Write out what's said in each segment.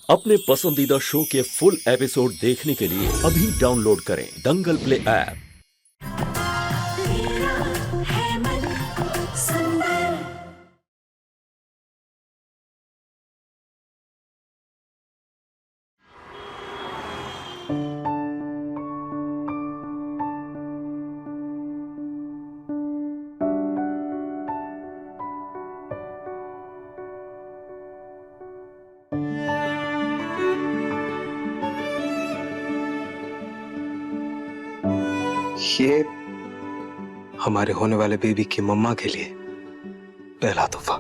अपने पसंदीदा शो के फुल एपिसोड देखने के लिए अभी डाउनलोड करें दंगल प्ले ऐप। ये हमारे होने वाले बेबी की मम्मा के लिए पहला तोहफा।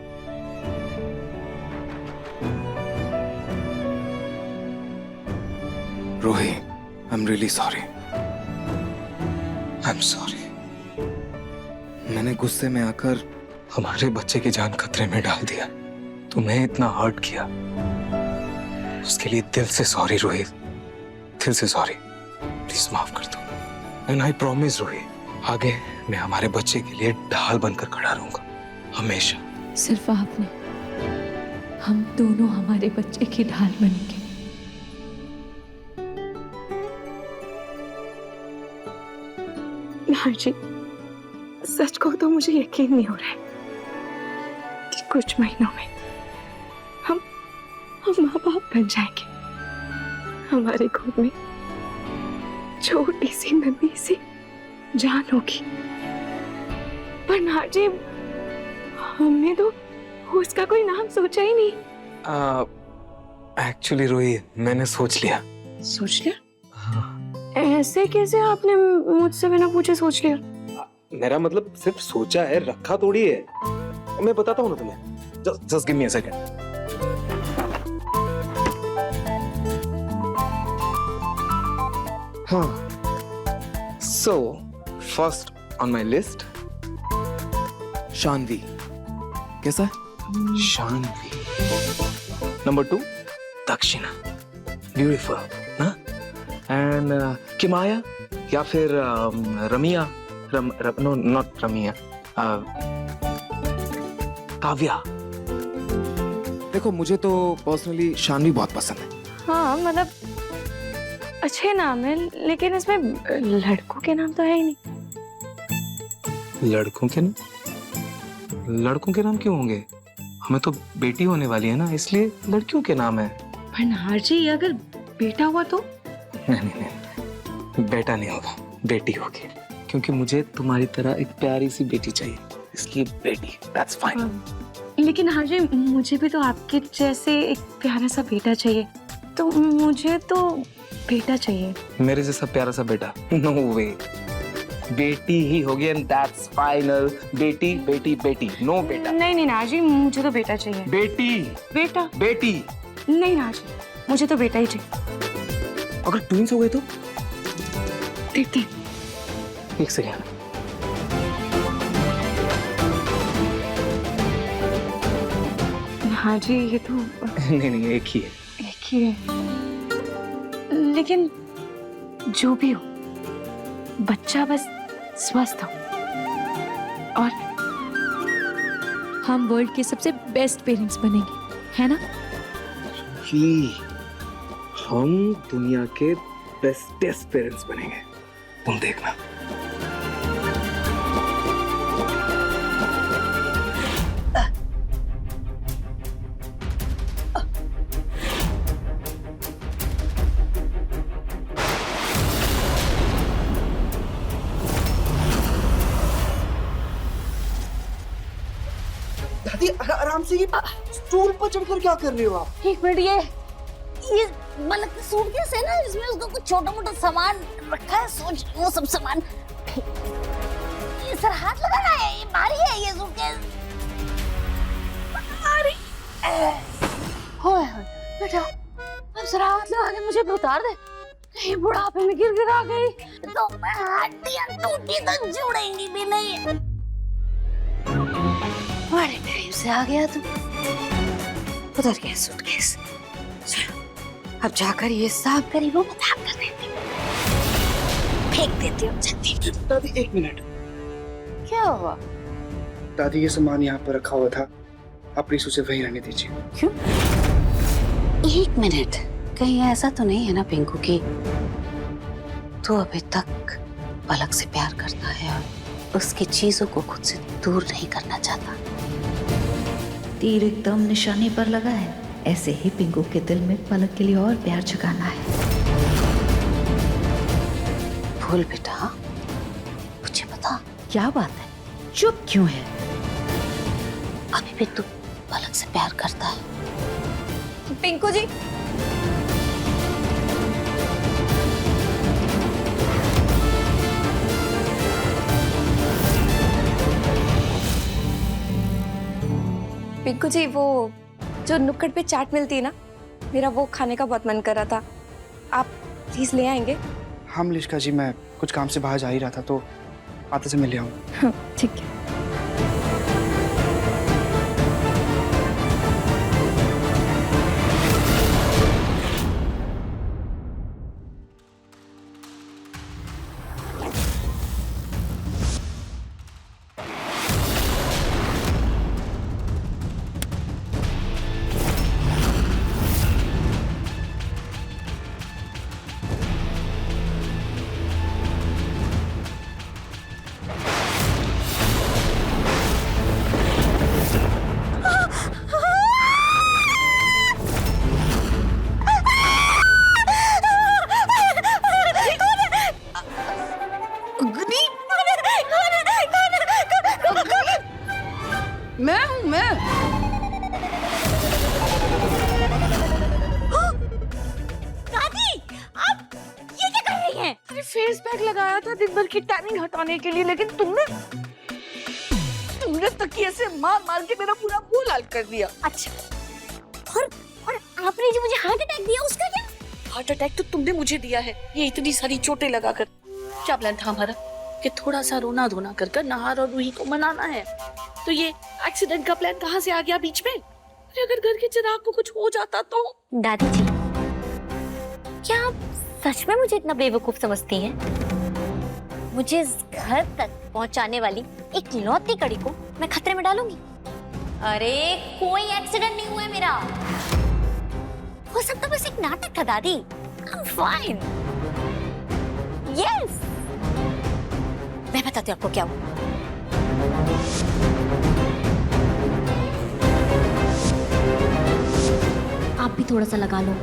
रोही, I am really sorry. I am sorry. मैंने गुस्से में आकर हमारे बच्चे की जान खतरे में डाल दिया, तुम्हें इतना हर्ट किया, उसके लिए दिल से सॉरी रोही, दिल से सॉरी। प्लीज माफ कर दो। एंड आई प्रॉमिस रोही, आगे मैं हमारे बच्चे के लिए ढाल बनकर खड़ा रहूंगा हमेशा। सिर्फ आपने, हम दोनों हमारे बच्चे की ढाल बनेंगे। हाँ जी, सच को तो मुझे यकीन नहीं हो रहा है कि कुछ महीनों में हम माँ बाप बन जाएंगे। हमारे गोद में छोटी सी नन्ही सी जान होगी। पर नाजी, हमने तो उसका कोई नाम सोचा ही नहीं। एक्चुअली रोही, मैंने सोच लिया। सोच लिया? ऐसे कैसे आपने मुझसे बिना पूछे सोच लिया? मेरा मतलब सिर्फ सोचा है, रखा थोड़ी है। मैं बताता हूँ ना तुम्हें। Just give me a second. हाँ, so first on my list, Shanvi. कैसा है? शानवी। Number 2, दक्षिणा। Beautiful, ना? And किमाया या फिर रमिया, no, not रमिया, काव्या। देखो, मुझे तो पर्सनली शानवी बहुत पसंद है। हाँ, मतलब अच्छे नाम है, लेकिन इसमें लड़कों के नाम तो है ही नहीं। लड़कों के नाम? लड़कों के नाम क्यों होंगे? हमें तो बेटी होने वाली है ना, इसलिए लड़कियों के नाम है। पर नार जी, अगर बेटा हुआ तो? नहीं, बेटा नहीं होगा, बेटी होगी, क्योंकि मुझे तुम्हारी तरह एक प्यारी सी बेटी चाहिए, इसलिए बेटी। That's fine। लेकिन हाँ जी, मुझे भी तो आपके जैसे एक प्यारा सा बेटा चाहिए, तो मुझे तो बेटा चाहिए। मेरे जैसा प्यारा सा बेटा? नो वे, बेटी ही होगी, एंड दैट्स फाइनल। बेटी बेटी बेटी, नो बेटा। नहीं नार जी, मुझे तो बेटा चाहिए। बेटी बेटा? बेटी। नहीं नार जी, मुझे तो बेटा ही चाहिए। अगर ट्विंस हो गए तो? देखते। एक सेकेंड। हाँ जी, ये तो नहीं, एक ही है। एक ही है, लेकिन जो भी हो, बच्चा बस स्वस्थ हो। और हम वर्ल्ड के सबसे बेस्ट पेरेंट्स बनेंगे, है ना? हम दुनिया के बेस्टेस्ट पेरेंट्स बनेंगे, तुम देखना। दादी, आराम से। ये स्टूल पर चढ़कर क्या कर रही हो आप? एक मिनट, ये मतलब कि सूटकेस है ना, इसमें उसका कुछ छोटा मोटा सामान रखा है, सोच वो सब सामान। ये सर हाथ लगाना है, ये भारी है ये सूटकेस। होए बेटा, अब सर हाथ लगा के मुझे उतार दे, कहीं बुढ़ापे में गिर आ गई तो हड्डियां टूटी तो जुड़ेंगी भी नहीं। बड़े करीब से आ गया तू। उधर गया सूटकेस। अब जाकर ये साफ करी वो मैं साफ कर देती हूँ, फेंक देती हूँ जल्दी। दादी, एक मिनट। क्या हुआ? दादी, ये सामान यहाँ पर रखा हुआ था, आप प्लीज उसे वहीं रहने दीजिए। क्यों? एक मिनट, कहीं ऐसा तो नहीं है ना पिंकू की तू अभी तक पलक से प्यार करता है और उसकी चीजों को खुद से दूर नहीं करना चाहता? तीर एकदम निशाने पर लगा है। ऐसे ही पिंकू के दिल में पलक के लिए और प्यार जगाना है। फूल बेटा, मुझे बता क्या बात है, चुप क्यों है? अभी भी तू पलक से प्यार करता है? पिंकू जी, पिंकू जी, वो जो नुक्कड़ पे चाट मिलती है ना, मेरा वो खाने का बहुत मन कर रहा था। आप प्लीज ले आएंगे? हाँ मलिष्का जी, मैं कुछ काम से बाहर जा ही रहा था तो आते से मिल ले आऊंगा। हाँ, ठीक है। फेस पैक लगाया था दिन भर की टैनिंग हटाने के लिए, लेकिन तुमने तकिए से मार मार के मेरा पूरा मुंह लाल कर दिया। अच्छा, और आपने जो मुझे हार्ट अटैक दिया उसका क्या? हार्ट अटैक तो तुमने मुझे दिया है, ये इतनी सारी चोटें लगाकर। क्या प्लान था हमारा कि थोड़ा सा रोना धोना कर कर नाहर और रूही को मनाना है, तो ये एक्सीडेंट का प्लान कहाँ से आ गया बीच में? अगर घर के चिराग को कुछ हो जाता तो? दादी जी, क्या आप सच में मुझे इतना बेवकूफ समझती हैं? मुझे इस घर तक पहुंचाने वाली एक लौती कड़ी को मैं खतरे में डालूंगी? अरे कोई एक्सीडेंट नहीं हुआ है मेरा, वो सब तो बस एक नाटक था दादी। I'm fine. Yes. मैं बताती हूँ आपको क्या हुआ। आप भी थोड़ा सा लगा लो।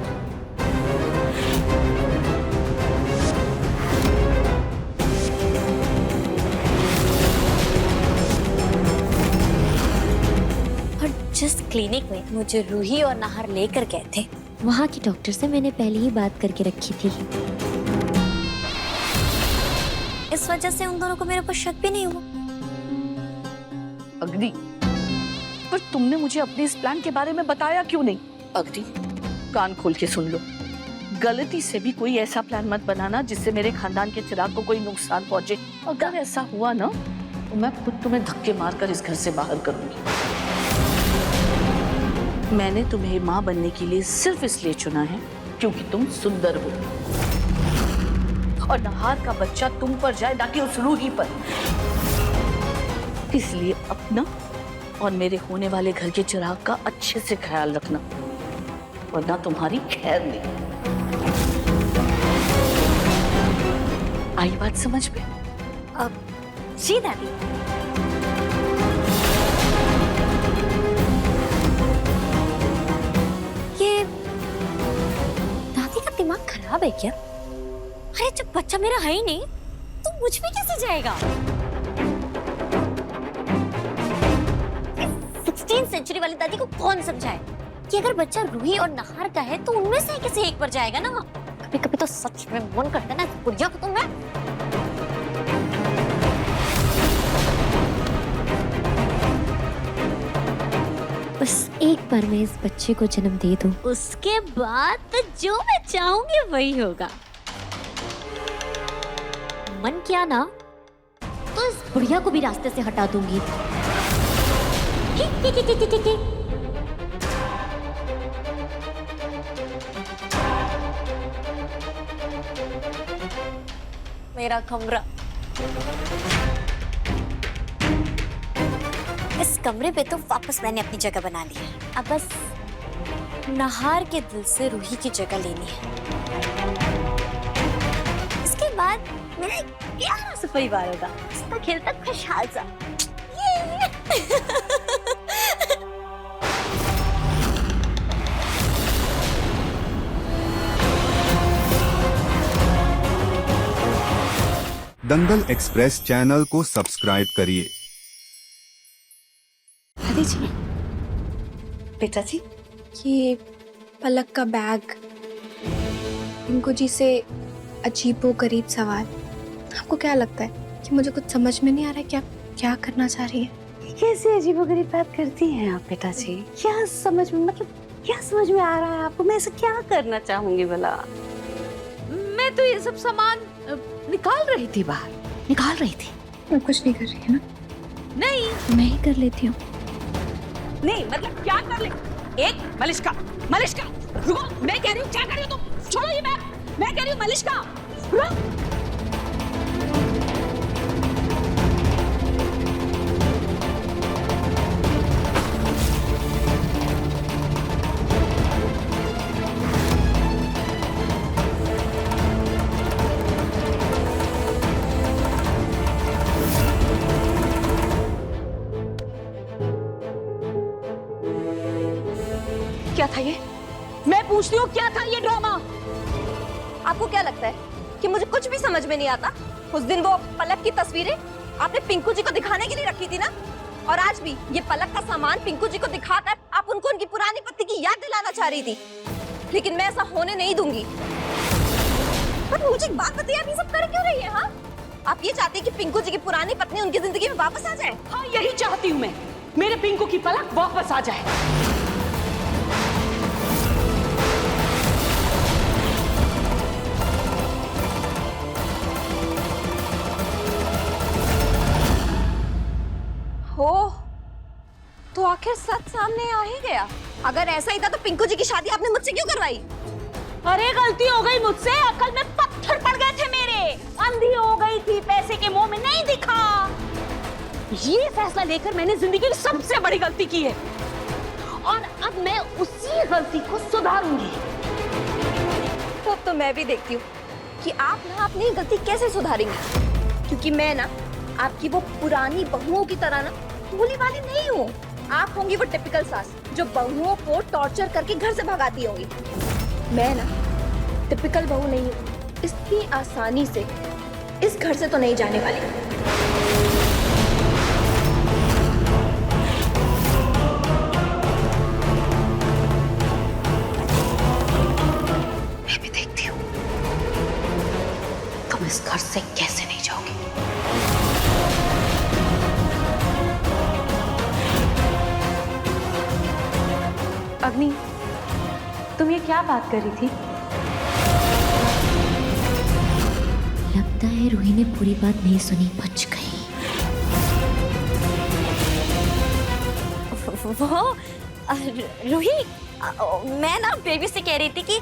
जिस क्लिनिक में मुझे रूही और नाहर लेकर गए थे, वहाँ की डॉक्टर से मैंने पहले ही बात करके रखी थी। इस वजह से उन दोनों को मेरे ऊपर शक भी नहीं हुआ। अग्नि, पर तुमने मुझे अपने इस प्लान के बारे में बताया क्यों नहीं? अग्नि, कान खोल के सुन लो, गलती से भी कोई ऐसा प्लान मत बनाना जिससे मेरे खानदान के चिराग को कोई नुकसान पहुंचे। अगर ऐसा हुआ ना तो मैं खुद तुम्हें धक्के मारकर इस घर से बाहर करूंगी। मैंने तुम्हें माँ बनने के लिए सिर्फ इसलिए चुना है क्योंकि तुम सुंदर हो, और नाहर का बच्चा तुम पर जाए ना कि उस रूही पर। इसलिए अपना और मेरे होने वाले घर के चिराग का अच्छे से ख्याल रखना, वरना तुम्हारी खैर नहीं। आई बात समझ में? अब जी दादी। ये दादी का दिमाग खराब है क्या? अरे जब बच्चा मेरा है ही नहीं तो मुझ में कैसे जाएगा? 16th सेंचुरी वाली दादी को कौन समझाए कि अगर बच्चा रूही और नाहर का है तो उनमें से किसी एक पर जाएगा ना। कभी कभी तो सच में मन करता है ना बुढ़िया को तो मैं। बस एक बार मैं इस बच्चे को जन्म दे दूं, उसके बाद तो जो मैं चाहूंगी वही होगा। मन किया ना तो इस बुढ़िया को भी रास्ते से हटा दूंगी। मेरा कमरा, इस कमरे पे तो वापस मैंने अपनी जगह बना ली है। अब बस नहार के दिल से रूही की जगह लेनी है। इसके बाद मेरा एक प्यारा सा परिवार होगा, उसका खेलता खुशहाल सा। दंगल एक्सप्रेस चैनल को सब्सक्राइब करिए। दादी जी, बेटा जी, ये पलक का बैग, पिंकू जी से अजीबोगरीब सवाल। आपको क्या लगता है कि मुझे कुछ समझ में नहीं आ रहा है? क्या करना चाह रही है? कैसे अजीबोगरीब बात करती हैं आप बेटा जी? क्या समझ में, मतलब क्या समझ में आ रहा है आपको? मैं ऐसा क्या करना चाहूंगी भला? मैं तो ये सब सामान निकाल रही थी, बाहर निकाल रही थी। मैं कुछ नहीं कर रही है ना? नहीं, मैं ही कर लेती हूँ। नहीं मतलब क्या कर ले? एक मलिश्का, रुको, मैं कह रही हूँ, क्या कर रही हो तुम? छोड़ो ये बैग, मैं कह रही हूँ मलिश्का, रुको। क्या था ये? मैं पूछती हूँ, क्या था ये ड्रामा? आपको क्या लगता है कि मुझे कुछ भी समझ में नहीं आता? उस दिन वो पलक की तस्वीरें आपने पिंकू जी को दिखाने के लिए रखी थी ना, और आज भी ये पलक का सामान पिंकू जी को दिखाकर आप उनको उनकी पुरानी पत्नी की याद दिलाना चाह रही थी, लेकिन मैं ऐसा होने नहीं दूंगी। पर मुझे एक बात बताइए, आप ये सब कर क्यों रही है? हाँ, आप ये चाहती है कि पिंकू जी की पुरानी पत्नी उनकी जिंदगी में वापस आ जाए? हाँ, यही चाहती हूँ मैं, मेरे पिंकू की पलक वापस आ जाए। हो तो आखिर सच सामने आ ही गया। अगर ऐसा ही था तो पिंकू जी की शादी आपने मुझसे क्यों करवाई? अरे गलती हो गई मुझसे, अकल में पत्थर पड़ गए थे मेरे, अंधी हो गई थी, पैसे के मोह में नहीं दिखा। ये फैसला लेकर मैंने जिंदगी की सबसे बड़ी गलती की है, और अब मैं उसी गलती को सुधारूंगी। तो मैं भी देखती हूँ कि आप ना अपनी गलती कैसे सुधारेंगी, क्योंकि मैं ना आपकी वो पुरानी बहुओं की तरह ना भोली वाली नहीं हूँ। आप होंगी वो टिपिकल सास जो बहुओं को टॉर्चर करके घर से भगाती होंगी। मैं ना टिपिकल बहू नहीं हूँ, इतनी आसानी से इस घर से तो नहीं जाने वाली। मैं भी देखती हूँ तुम इस घर से कैसे नहीं जाओगी। अग्नि, तुम ये क्या बात कर रही थी? लगता है रूही ने पूरी बात नहीं सुनी, बच गई। वो रूही, मैं ना बेबी से कह रही थी कि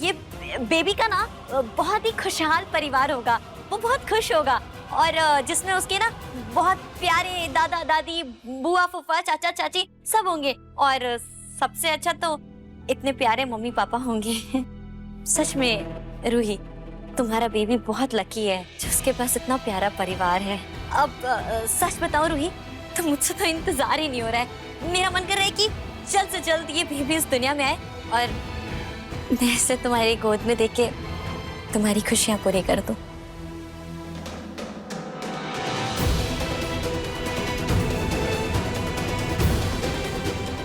ये बेबी का ना बहुत ही खुशहाल परिवार होगा, वो बहुत खुश होगा, और जिसमें उसके ना बहुत प्यारे दादा दादी, बुआ फूफा, चाचा चाची सब होंगे, और सबसे अच्छा तो इतने प्यारे मम्मी पापा होंगे। सच में रूही, तुम्हारा बेबी बहुत लकी है जो उसके पास इतना प्यारा परिवार है। अब सच बताओ रूही, तो मुझसे तो इंतजार ही नहीं हो रहा है। मेरा मन कर रहा है कि जल्द से जल्द ये बेबी इस दुनिया में आए और मैं इसे तुम्हारी गोद में देके तुम्हारी खुशियां पूरी कर दूं।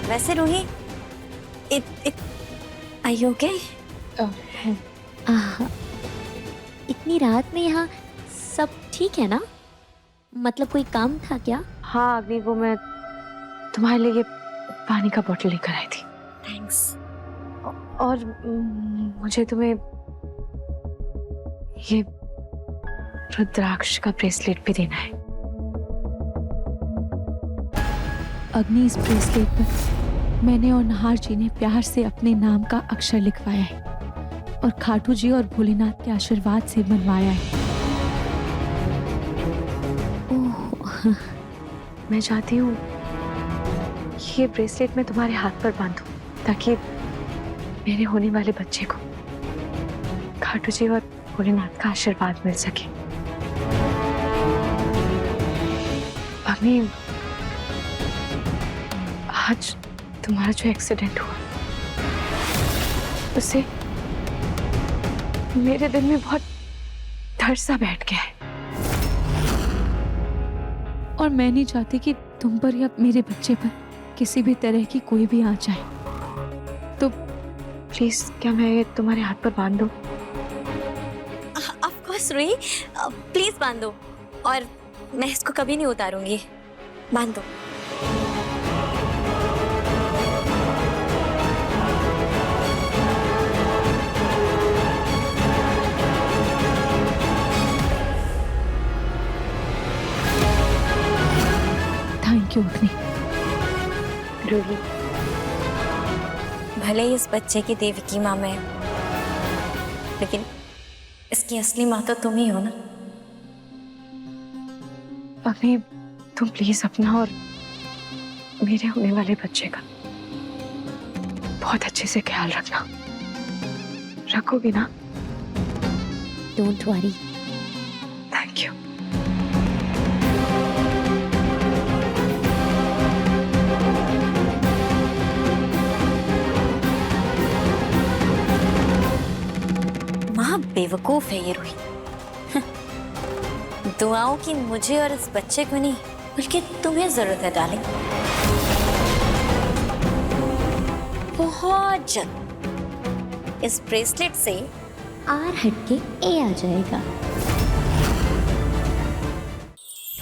वैसे रूही, Are you okay? इतनी रात में यहाँ सब ठीक है ना? मतलब कोई काम था क्या? हाँ अग्नि, वो मैं तुम्हारे लिए पानी का बोतल लेकर आई थी। थैंक्स। और मुझे तुम्हें ये रुद्राक्ष का ब्रेसलेट भी देना है। अग्नि, इस ब्रेसलेट पर मैंने और नहार जी ने प्यार से अपने नाम का अक्षर लिखवाया है और खाटू जी और भोलेनाथ के आशीर्वाद से बनवाया है। ओह, मैं चाहती हूँ ये ब्रेसलेट मैं तुम्हारे हाथ पर बांधूं ताकि मेरे होने वाले बच्चे को खाटू जी और भोलेनाथ का आशीर्वाद मिल सके। अग्नि, आज तुम्हारा जो एक्सीडेंट हुआ उससे मेरे दिल में बहुत डर सा बैठ गया है। और मैं नहीं चाहती कि तुम पर या मेरे बच्चे पर किसी भी तरह की कोई भी आँच आए। तो प्लीज क्या मैं तुम्हारे हाथ पर बांध दूं? ऑफ कोर्स रूही, प्लीज बांध दो, और मैं इसको कभी नहीं उतारूंगी। बांध दो। थैंक यू अग्नि। रूही, भले ही इस बच्चे की देवकी माँ मैं, लेकिन इसकी असली माँ तो तुम ही हो ना। अग्नि, तुम प्लीज अपना और मेरे होने वाले बच्चे का बहुत अच्छे से ख्याल रखना। रखोगी ना? Don't worry. Thank you. माँ बेवकूफ है ये रूही। दुआओं की मुझे और इस बच्चे को नहीं, बल्कि तुम्हें जरूरत है डार्लिंग। बहुत जल्द इस ब्रेसलेट से आर हट के ए आ जाएगा।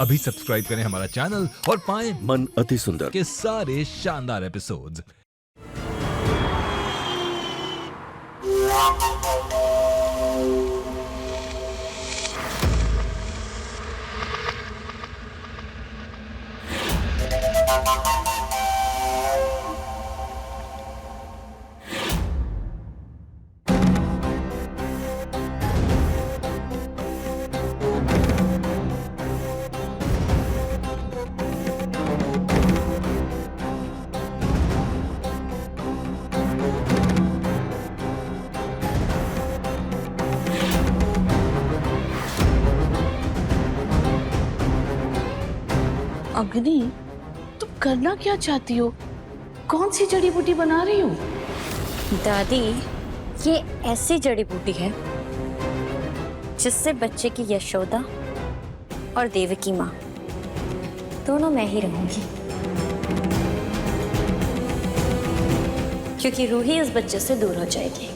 अभी सब्सक्राइब करें हमारा चैनल और पाएं मन अति सुंदर के सारे शानदार एपिसोड्स। अग्नि, तुम करना क्या चाहती हो? कौन सी जड़ी बूटी बना रही हो? दादी, ये ऐसी जड़ी बूटी है जिससे बच्चे की यशोदा और देवकी माँ दोनों मैं ही रहूंगी, क्योंकि रूही इस बच्चे से दूर हो जाएगी।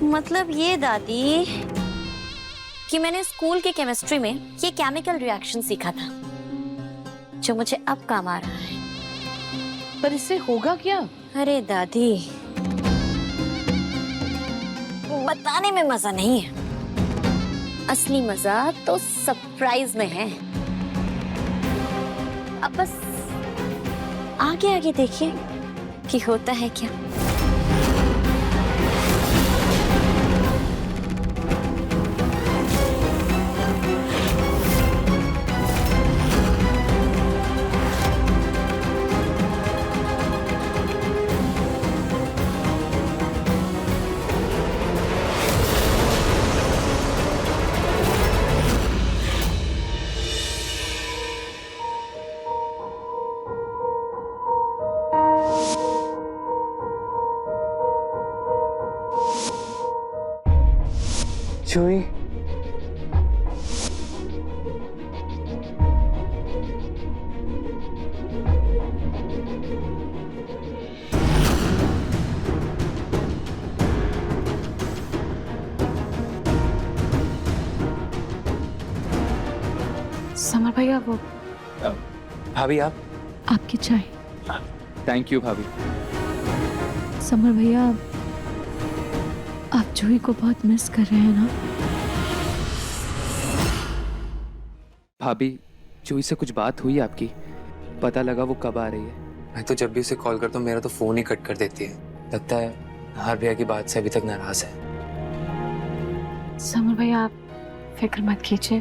मतलब ये दादी कि मैंने स्कूल के केमिस्ट्री में ये केमिकल रिएक्शन सीखा था जो मुझे अब काम आ रहा है। पर इससे होगा क्या? अरे दादी, बताने में मजा नहीं है, असली मजा तो सरप्राइज में है। अब बस आगे आगे देखिए कि होता है क्या। जूही, समर भैया, वो भाभी आप? आपकी चाय। थैंक यू भाभी। समर भैया, आप जूही को बहुत मिस कर रहे हैं ना? भाभी, जूही से कुछ बात हुई आपकी? पता लगा वो कब आ रही है? मैं तो जब भी उसे कॉल करता हूँ मेरा तो फोन ही कट कर देती है। लगता है नाहर भैया की बात से अभी तक नाराज है। समर भैया, आप फिक्र मत कीजिए,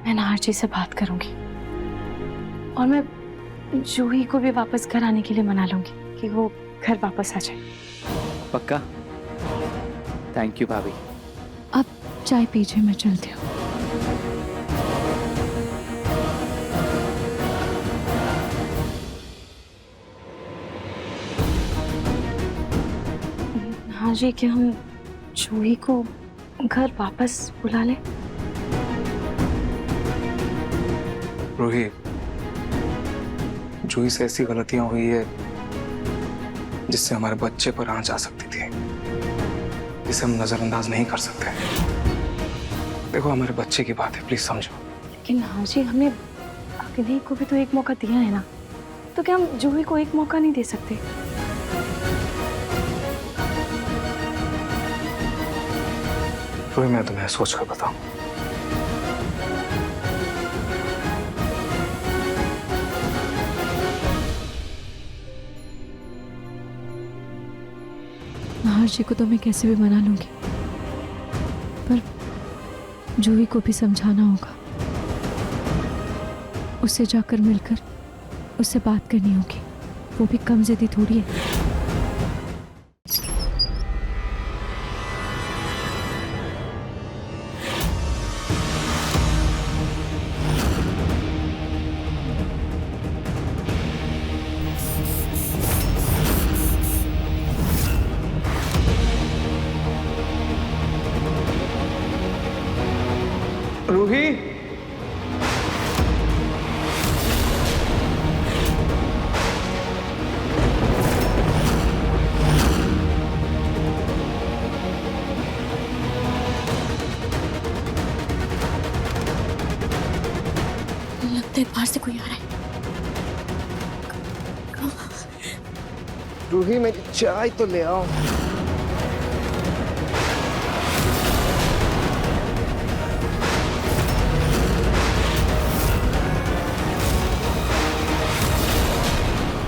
मैं नाहर जी से बात करूंगी और मैं जूही को भी वापस घर आने के लिए मना लूंगी कि वो घर वापस आ जाए। पक्का? थैंक यू भाभी। अब चाय पीजिए, मैं चलती हूँ। हाँ जी, क्या हम जूही को घर वापस बुला लें? रोहित, जूही से ऐसी गलतियां हुई है जिससे हमारे बच्चे पर आंच आ सकती थी, जिसे हम नजरअंदाज नहीं कर सकते। देखो, हमारे बच्चे की बात है, प्लीज समझो। लेकिन हाँ जी, हमने अग्नि को भी तो एक मौका दिया है ना, तो क्या हम जूही को एक मौका नहीं दे सकते? रोहित, मैं तुम्हें सोच कर बताऊं। नाहर जी को तो मैं कैसे भी मना लूंगी, पर जूही को भी समझाना होगा। उससे जाकर मिलकर उससे बात करनी होगी। वो भी कम जिद्दी थोड़ी है। रूही, लगता है बाहर से कोई आ रहा है। रूही, मेरी चाय तो ले आओ।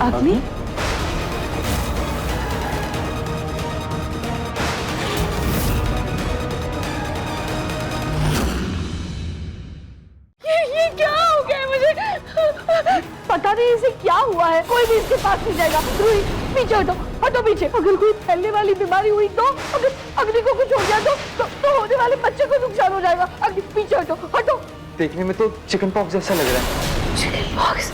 अग्नि? ये क्या हो गया है मुझे? पता नहीं इसे क्या हुआ है। कोई भी इसके पास नहीं जाएगा। रूही, पीछे हटो, हटो पीछे। अगर कोई फैलने वाली बीमारी हुई तो, अगर अग्नि को कुछ हो गया तो होने वाले बच्चे को नुकसान हो जाएगा। अग्नि, पीछे हटो, हटो। देखने में तो चिकन पॉक्स जैसा लग रहा है। Chicken pox?